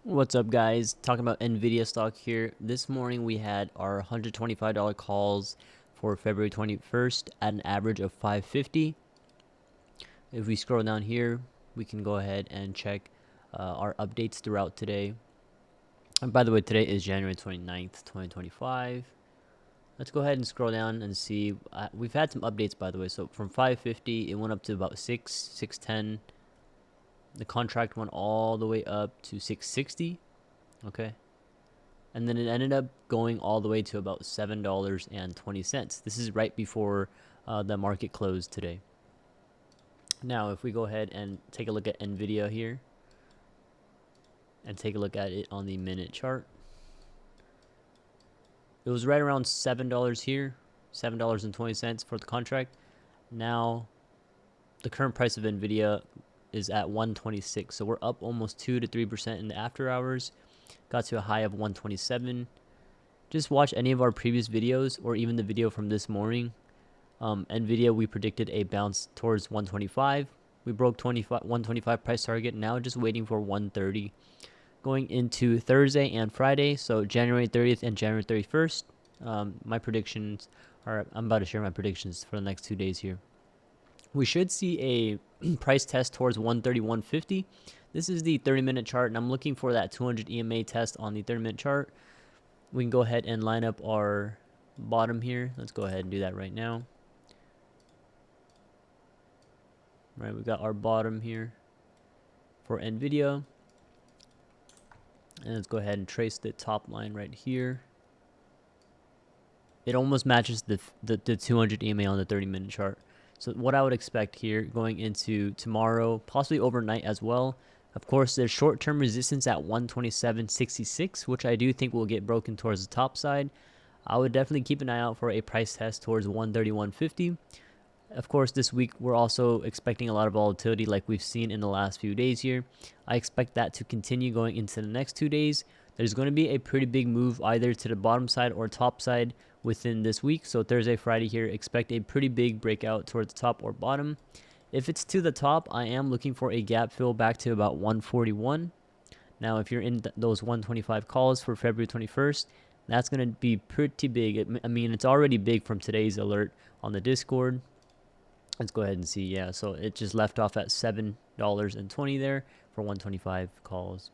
What's up, guys? Talking about NVIDIA stock here. This morning we had our $125 calls for February 21st at an average of 550. If we scroll down here, we can go ahead and check our updates throughout today. And by the way, today is January 29th, 2025. Let's go ahead and scroll down and see. We've had some updates, by the way. So from 550, it went up to about 610. The contract went all the way up to 660. Okay. And then it ended up going all the way to about $7.20. This is right before the market closed today. Now, if we go ahead and take a look at NVIDIA here and take a look at it on the minute chart, it was right around $7 here, $7.20 for the contract. Now, the current price of NVIDIA is at 126, so we're up almost 2 to 3% in the after hours. Got to a high of 127. Just watch any of our previous videos or even the video from this morning. NVIDIA, we predicted a bounce towards 125. We broke 125 price target. Now just waiting for 130. Going into Thursday and Friday, so January 30th and January 31st. My predictions are, I'm about to share my predictions for the next 2 days here. We should see a price test towards 130.150. This is the 30-minute chart, and I'm looking for that 200 EMA test on the 30-minute chart. We can go ahead and line up our bottom here. Let's go ahead and do that right now. Right, we got our bottom here for NVIDIA. And let's go ahead and trace the top line right here. It almost matches the 200 EMA on the 30-minute chart. So what I would expect here going into tomorrow, possibly overnight as well. Of course, there's short-term resistance at 127.66, which I do think will get broken towards the top side. I would definitely keep an eye out for a price test towards 131.50. Of course, this week we're also expecting a lot of volatility like we've seen in the last few days here. I expect that to continue going into the next 2 days. There's going to be a pretty big move either to the bottom side or top side within this week. So Thursday, Friday here, expect a pretty big breakout towards the top or bottom. If it's to the top, I am looking for a gap fill back to about 141. Now, if you're in those 125 calls for February 21st, that's going to be pretty big. I mean, it's already big from today's alert on the Discord. Let's go ahead and see. Yeah, so it just left off at $7.20 there for 125 calls.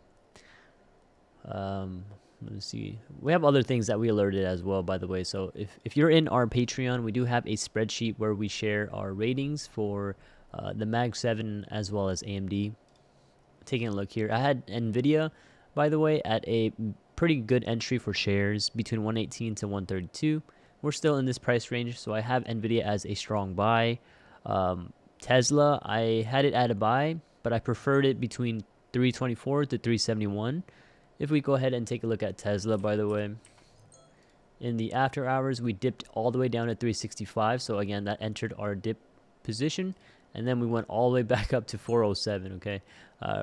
Let's see. We have other things that we alerted as well, by the way. So if you're in our Patreon, we do have a spreadsheet where we share our ratings for the Mag 7 as well as AMD. Taking a look here, I had NVIDIA, by the way, at a pretty good entry for shares between 118 to 132. We're still in this price range, so I have NVIDIA as a strong buy. Tesla, I had it at a buy, but I preferred it between 324 to 371. If we go ahead and take a look at Tesla, by the way, in the after hours, we dipped all the way down to 365. So again, that entered our dip position, and then we went all the way back up to 407. Okay,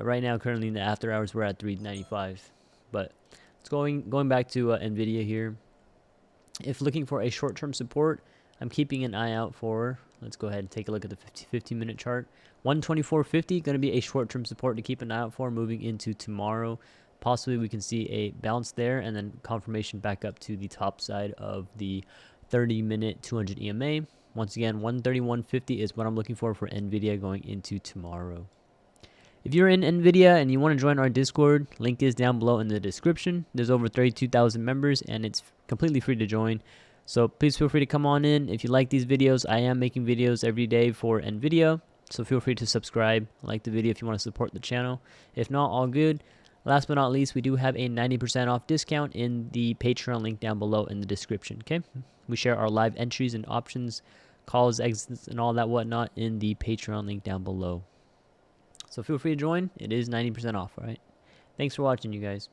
right now, currently in the after hours, we're at 395. But it's going back to NVIDIA here. If looking for a short-term support, I'm keeping an eye out for, let's go ahead and take a look at the 15-minute chart. 124.50 going to be a short-term support to keep an eye out for moving into tomorrow. Possibly we can see a bounce there and then confirmation back up to the top side of the 30-minute 200 EMA. Once again, 131.50 is what I'm looking for NVIDIA going into tomorrow. If you're in NVIDIA and you want to join our Discord, link is down below in the description. There's over 32,000 members and it's completely free to join. So please feel free to come on in. If you like these videos, I am making videos every day for NVIDIA. So feel free to subscribe, like the video if you want to support the channel. If not, all good. Last but not least, we do have a 90% off discount in the Patreon link down below in the description. Okay, we share our live entries and options, calls, exits, and all that whatnot in the Patreon link down below. So feel free to join. It is 90% off, all right? Thanks for watching, you guys.